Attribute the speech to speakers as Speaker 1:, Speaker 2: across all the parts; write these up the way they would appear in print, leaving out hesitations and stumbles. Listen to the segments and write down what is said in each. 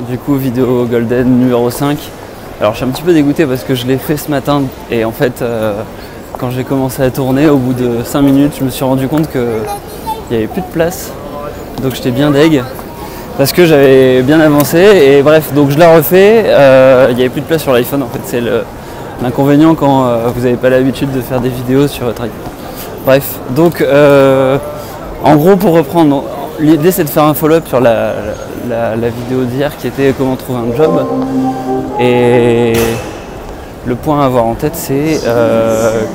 Speaker 1: Du coup, vidéo Golden numéro 5. Alors je suis un petit peu dégoûté parce que je l'ai fait ce matin et en fait quand j'ai commencé à tourner, au bout de 5 minutes, je me suis rendu compte qu'il n'y avait plus de place. Donc j'étais bien deg parce que j'avais bien avancé et bref, donc je la refais. Il n'y avait plus de place sur l'iPhone en fait, c'est l'inconvénient quand vous n'avez pas l'habitude de faire des vidéos sur votre iPhone. Bref, donc en gros pour reprendre, l'idée c'est de faire un follow-up sur la vidéo d'hier qui était comment trouver un job. Et le point à avoir en tête c'est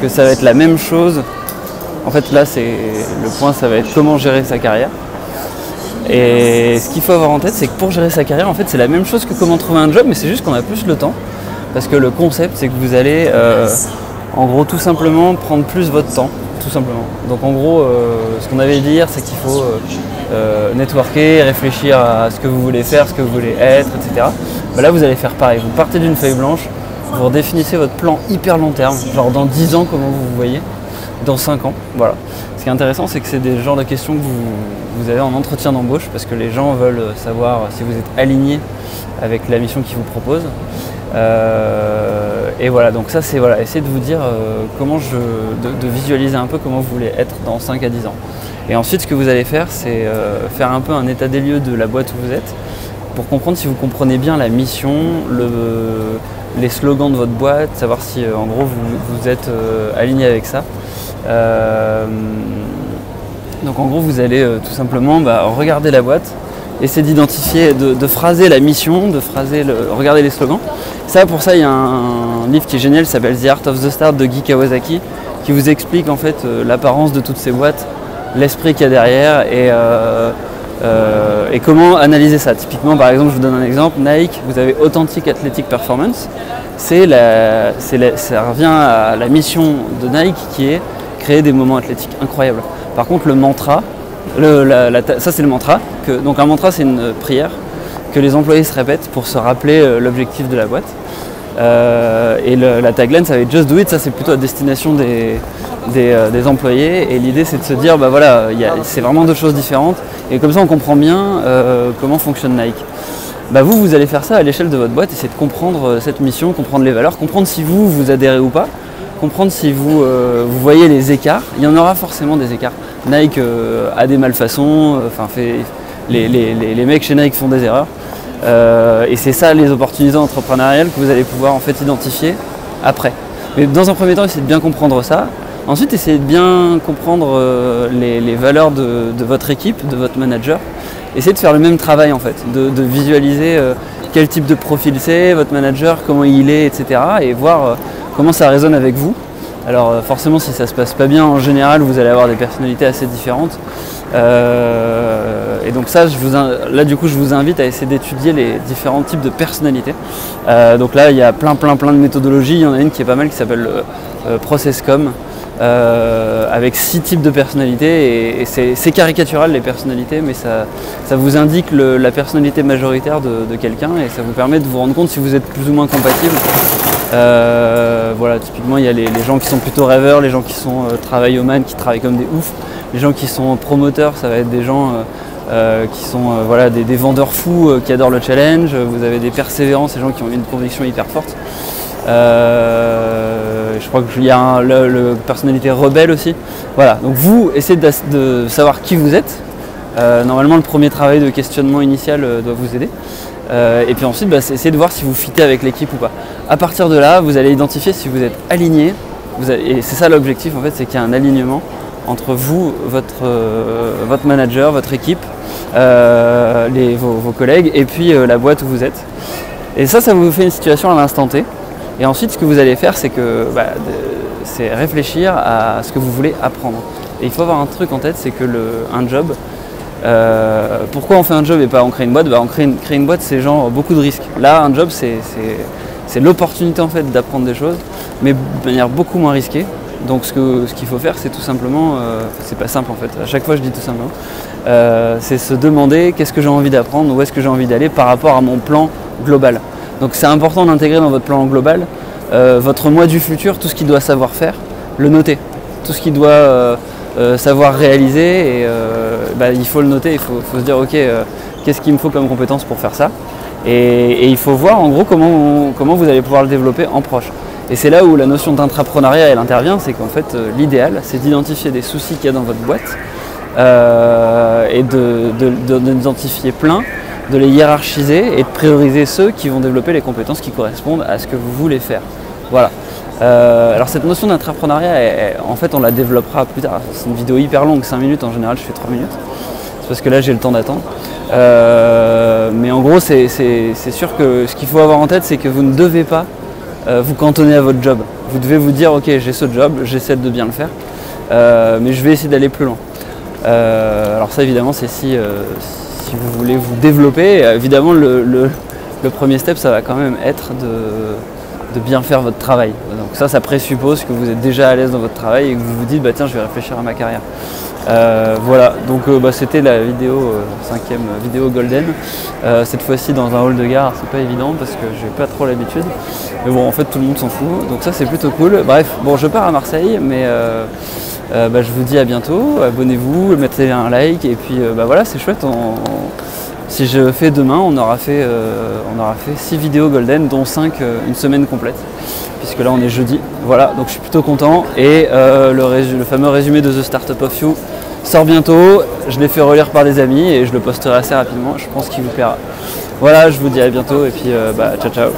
Speaker 1: que ça va être la même chose. En fait là le point ça va être comment gérer sa carrière. Et ce qu'il faut avoir en tête c'est que pour gérer sa carrière en fait c'est la même chose que comment trouver un job, mais c'est juste qu'on a plus le temps. Parce que le concept c'est que vous allez en gros tout simplement prendre plus votre temps. Tout simplement. Donc en gros, ce qu'on avait dit hier, c'est qu'il faut networker, réfléchir à ce que vous voulez faire, ce que vous voulez être, etc. Bah là, vous allez faire pareil. Vous partez d'une feuille blanche, vous redéfinissez votre plan hyper long terme, genre dans 10 ans, comment vous vous voyez, dans 5 ans. Voilà. Ce qui est intéressant, c'est que c'est des genres de questions que vous avez en entretien d'embauche, parce que les gens veulent savoir si vous êtes aligné avec la mission qu'ils vous proposent. Et voilà, donc ça c'est essayez de vous dire de visualiser un peu comment vous voulez être dans 5 à 10 ans. Et ensuite ce que vous allez faire c'est faire un peu un état des lieux de la boîte où vous êtes pour comprendre si vous comprenez bien la mission, les slogans de votre boîte, savoir si en gros vous êtes aligné avec ça. Donc en gros vous allez tout simplement regarder la boîte, essayer d'identifier, de phraser la mission, regarder les slogans. Pour ça, il y a un livre qui est génial, qui s'appelle The Art of the Start de Guy Kawasaki, qui vous explique en fait l'apparence de toutes ces boîtes, l'esprit qu'il y a derrière et comment analyser ça. Typiquement, par exemple, je vous donne un exemple, Nike, vous avez Authentic Athletic Performance, ça revient à la mission de Nike qui est créer des moments athlétiques incroyables. Par contre, le mantra, ça c'est le mantra, donc un mantra c'est une prière que les employés se répètent pour se rappeler l'objectif de la boîte. Et la tagline ça va être Just Do It, ça c'est plutôt à destination des employés et l'idée c'est de se dire c'est vraiment deux choses différentes et comme ça on comprend bien comment fonctionne Nike. Vous allez faire ça à l'échelle de votre boîte, essayer de comprendre cette mission, comprendre les valeurs, comprendre si vous adhérez ou pas, comprendre si vous voyez les écarts. Il y en aura forcément des écarts. Nike a des malfaçons, les mecs chez Nike font des erreurs. Et c'est ça les opportunités entrepreneuriales que vous allez pouvoir en fait identifier après. Mais dans un premier temps, essayez de bien comprendre ça. Ensuite, essayez de bien comprendre les valeurs de votre équipe, de votre manager. Essayez de faire le même travail en fait, de visualiser quel type de profil c'est, votre manager, comment il est, etc. Et voir comment ça résonne avec vous. Alors forcément si ça se passe pas bien en général vous allez avoir des personnalités assez différentes et donc ça là du coup je vous invite à essayer d'étudier les différents types de personnalités. Donc là il y a plein de méthodologies, il y en a une qui est pas mal qui s'appelle ProcessCom avec 6 types de personnalités et c'est caricatural les personnalités mais ça vous indique la personnalité majoritaire de quelqu'un et ça vous permet de vous rendre compte si vous êtes plus ou moins compatible. Typiquement il y a les gens qui sont plutôt rêveurs, les gens qui sont travaillomanes, qui travaillent comme des oufs, les gens qui sont promoteurs, ça va être des gens qui sont des vendeurs fous qui adorent le challenge, vous avez des persévérants, ces gens qui ont une conviction hyper forte. Je crois qu'il y a le personnalité rebelle aussi. Voilà, donc vous essayez de savoir qui vous êtes. Normalement le premier travail de questionnement initial doit vous aider. Et puis ensuite, essayez de voir si vous fitez avec l'équipe ou pas. À partir de là, vous allez identifier si vous êtes aligné. Et c'est ça l'objectif en fait, c'est qu'il y a un alignement entre vous, votre manager, votre équipe, vos collègues et puis la boîte où vous êtes. Et ça vous fait une situation à l'instant T. Et ensuite, ce que vous allez faire, c'est c'est réfléchir à ce que vous voulez apprendre. Et il faut avoir un truc en tête, c'est que un job, pourquoi on fait un job et pas on crée une boîte? Créer une boîte, c'est genre beaucoup de risques. Là, un job, c'est l'opportunité en fait d'apprendre des choses, mais de manière beaucoup moins risquée. Donc ce qu'il faut faire, c'est tout simplement, c'est pas simple en fait, à chaque fois je dis tout simplement, c'est se demander qu'est-ce que j'ai envie d'apprendre, où est-ce que j'ai envie d'aller par rapport à mon plan global. Donc c'est important d'intégrer dans votre plan global votre moi du futur, tout ce qu'il doit savoir faire, le noter. Tout ce qu'il doit savoir réaliser, et il faut le noter, il faut se dire ok, qu'est-ce qu'il me faut comme compétence pour faire ça. Et il faut voir en gros comment vous allez pouvoir le développer en proche. Et c'est là où la notion d'intrapreneuriat elle intervient, c'est qu'en fait l'idéal c'est d'identifier des soucis qu'il y a dans votre boîte et d'identifier plein, de les hiérarchiser et de prioriser ceux qui vont développer les compétences qui correspondent à ce que vous voulez faire. Voilà. Alors cette notion d'intrapreneuriat, en fait on la développera plus tard. C'est une vidéo hyper longue, 5 minutes, en général je fais 3 minutes. C'est parce que là j'ai le temps d'attendre. Mais en gros c'est sûr que ce qu'il faut avoir en tête c'est que vous ne devez pas vous cantonner à votre job. Vous devez vous dire ok j'ai ce job, j'essaie de bien le faire, mais je vais essayer d'aller plus loin. Alors ça évidemment c'est si vous voulez vous développer, évidemment le premier step ça va quand même être de bien faire votre travail. Donc ça présuppose que vous êtes déjà à l'aise dans votre travail et que vous vous dites bah tiens je vais réfléchir à ma carrière. Voilà, donc c'était la vidéo, 5e vidéo Golden. Cette fois-ci dans un hall de gare, c'est pas évident parce que j'ai pas trop l'habitude. Mais bon, en fait tout le monde s'en fout, donc ça c'est plutôt cool. Bref, bon je pars à Marseille, mais je vous dis à bientôt. Abonnez-vous, mettez un like et puis voilà, c'est chouette. Si je fais demain, on aura fait 6 vidéos Golden, dont 5 une semaine complète. Puisque là on est jeudi, voilà, donc je suis plutôt content et le fameux résumé de The Startup of You sort bientôt, je l'ai fait relire par des amis et je le posterai assez rapidement, je pense qu'il vous plaira. Voilà, je vous dis à bientôt et puis ciao ciao.